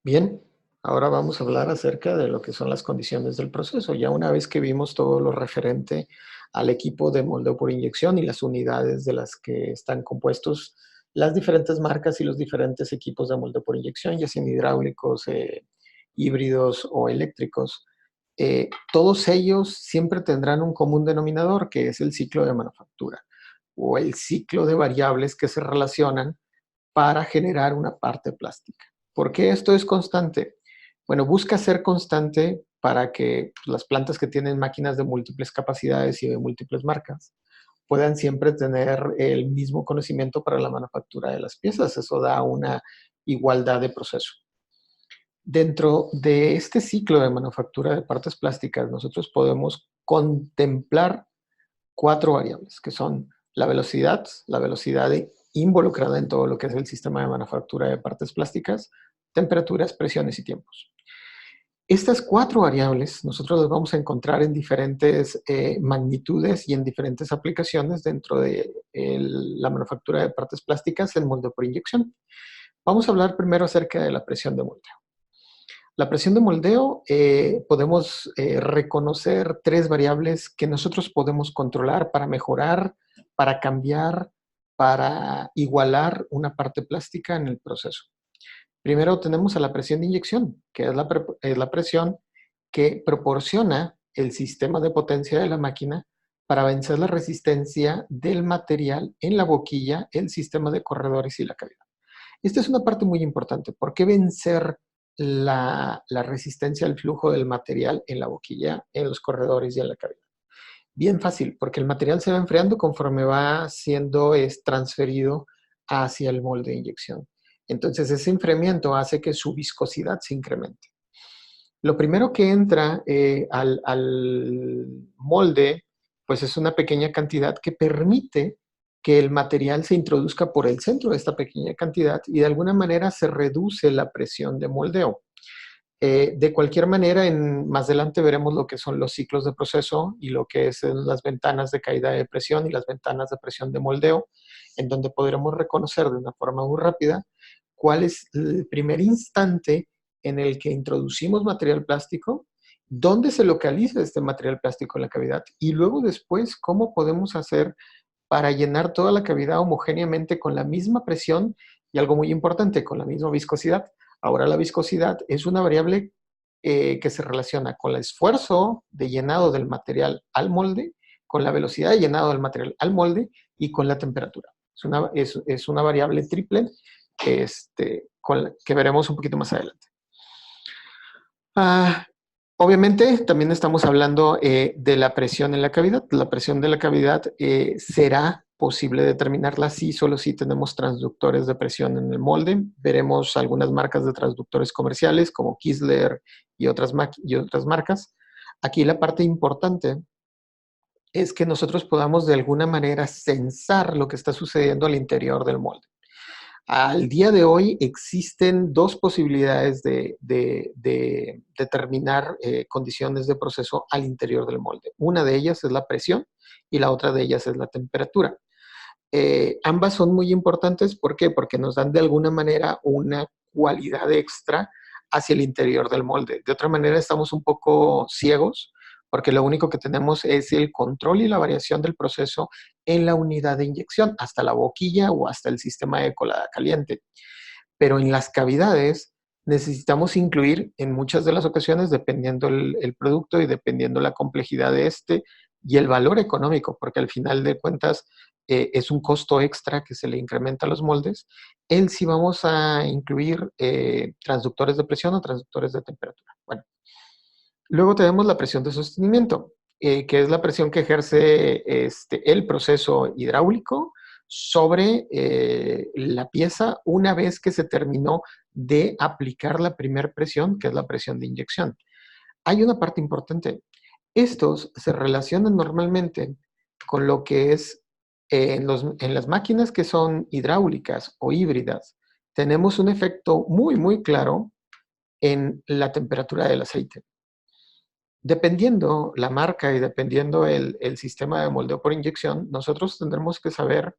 Bien, ahora vamos a hablar acerca de lo que son las condiciones del proceso. Ya una vez que vimos todo lo referente al equipo de moldeo por inyección y las unidades de las que están compuestos las diferentes marcas y los diferentes equipos de moldeo por inyección, ya sean hidráulicos, híbridos o eléctricos, todos ellos siempre tendrán un común denominador, que es el ciclo de manufactura o el ciclo de variables que se relacionan para generar una parte plástica. ¿Por qué esto es constante? Bueno, busca ser constante para que pues, las plantas que tienen máquinas de múltiples capacidades y de múltiples marcas puedan siempre tener el mismo conocimiento para la manufactura de las piezas. Eso da una igualdad de proceso. Dentro de este ciclo de manufactura de partes plásticas, nosotros podemos contemplar cuatro variables, que son la velocidad involucrada en todo lo que es el sistema de manufactura de partes plásticas, temperaturas, presiones y tiempos. Estas cuatro variables nosotros las vamos a encontrar en diferentes magnitudes y en diferentes aplicaciones dentro de la manufactura de partes plásticas en moldeo por inyección. Vamos a hablar primero acerca de la presión de moldeo. La presión de moldeo, podemos reconocer tres variables que nosotros podemos controlar para mejorar, para cambiar, para igualar una parte plástica en el proceso. Primero tenemos a la presión de inyección, que es la presión que proporciona el sistema de potencia de la máquina para vencer la resistencia del material en la boquilla, el sistema de corredores y la cavidad. Esta es una parte muy importante. ¿Por qué vencer la resistencia al flujo del material en la boquilla, en los corredores y en la cavidad? Bien fácil, porque el material se va enfriando conforme va siendo transferido hacia el molde de inyección. Entonces, ese enfriamiento hace que su viscosidad se incremente. Lo primero que entra al molde, pues es una pequeña cantidad que permite que el material se introduzca por el centro de esta pequeña cantidad y de alguna manera se reduce la presión de moldeo. De cualquier manera, más adelante veremos lo que son los ciclos de proceso y lo que es las ventanas de caída de presión y las ventanas de presión de moldeo, en donde podremos reconocer de una forma muy rápida cuál es el primer instante en el que introducimos material plástico, dónde se localiza este material plástico en la cavidad y luego después cómo podemos hacer para llenar toda la cavidad homogéneamente con la misma presión y algo muy importante, con la misma viscosidad. Ahora la viscosidad es una variable que se relaciona con el esfuerzo de llenado del material al molde, con la velocidad de llenado del material al molde y con la temperatura. Es una variable triple que veremos un poquito más adelante. Obviamente, también estamos hablando de la presión en la cavidad. La presión de la cavidad será posible determinarla si solo si tenemos transductores de presión en el molde. Veremos algunas marcas de transductores comerciales como Kistler y otras marcas. Aquí la parte importante es que nosotros podamos de alguna manera sensar lo que está sucediendo al interior del molde. Al día de hoy existen dos posibilidades de determinar condiciones de proceso al interior del molde. Una de ellas es la presión y la otra de ellas es la temperatura. Ambas son muy importantes. ¿Por qué? Porque nos dan de alguna manera una cualidad extra hacia el interior del molde. De otra manera estamos un poco ciegos porque lo único que tenemos es el control y la variación del proceso en la unidad de inyección, hasta la boquilla o hasta el sistema de colada caliente. Pero en las cavidades necesitamos incluir en muchas de las ocasiones, dependiendo el producto y dependiendo la complejidad de y el valor económico, porque al final de cuentas es un costo extra que se le incrementa a los moldes, si vamos a incluir transductores de presión o transductores de temperatura. Bueno, luego tenemos la presión de sostenimiento, que es la presión que ejerce el proceso hidráulico sobre la pieza una vez que se terminó de aplicar la primera presión, que es la presión de inyección. Hay una parte importante. Estos se relacionan normalmente con lo que es en las máquinas que son hidráulicas o híbridas. Tenemos un efecto muy, muy claro en la temperatura del aceite. Dependiendo la marca y dependiendo el sistema de moldeo por inyección, nosotros tendremos que saber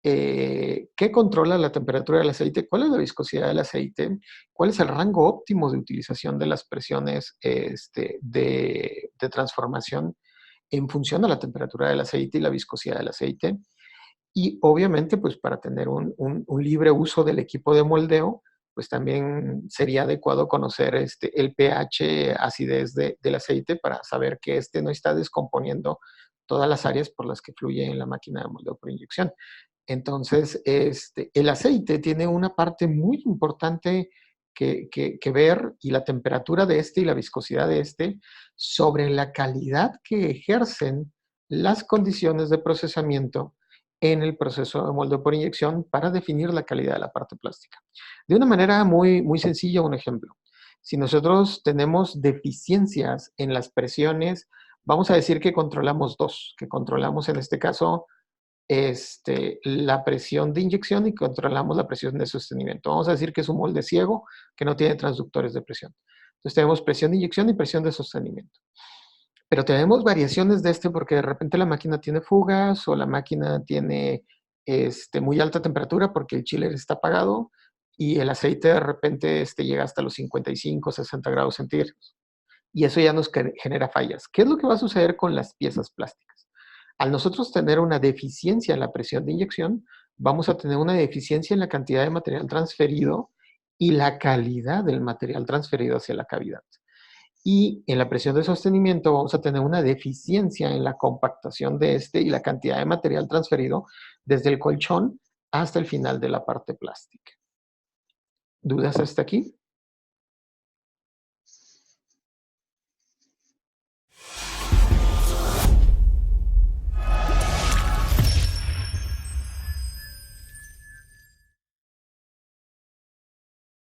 ¿qué controla la temperatura del aceite? ¿Cuál es la viscosidad del aceite? ¿Cuál es el rango óptimo de utilización de las presiones de transformación en función de la temperatura del aceite y la viscosidad del aceite? Y obviamente, pues para tener un libre uso del equipo de moldeo, pues también sería adecuado conocer el pH, acidez del aceite para saber que no está descomponiendo todas las áreas por las que fluye en la máquina de moldeo por inyección. Entonces, el aceite tiene una parte muy importante que ver, y la temperatura de y la viscosidad de sobre la calidad que ejercen las condiciones de procesamiento en el proceso de moldeo por inyección para definir la calidad de la parte plástica. De una manera muy, muy sencilla, un ejemplo. Si nosotros tenemos deficiencias en las presiones, vamos a decir que controlamos dos, que controlamos en este caso la presión de inyección y controlamos la presión de sostenimiento. Vamos a decir que es un molde ciego que no tiene transductores de presión. Entonces tenemos presión de inyección y presión de sostenimiento. Pero tenemos variaciones de porque de repente la máquina tiene fugas o la máquina tiene muy alta temperatura porque el chiller está apagado y el aceite de repente llega hasta los 55, 60 grados centígrados. Y eso ya nos genera fallas. ¿Qué es lo que va a suceder con las piezas plásticas? Al nosotros tener una deficiencia en la presión de inyección, vamos a tener una deficiencia en la cantidad de material transferido y la calidad del material transferido hacia la cavidad. Y en la presión de sostenimiento vamos a tener una deficiencia en la compactación de y la cantidad de material transferido desde el colchón hasta el final de la parte plástica. ¿Dudas hasta aquí?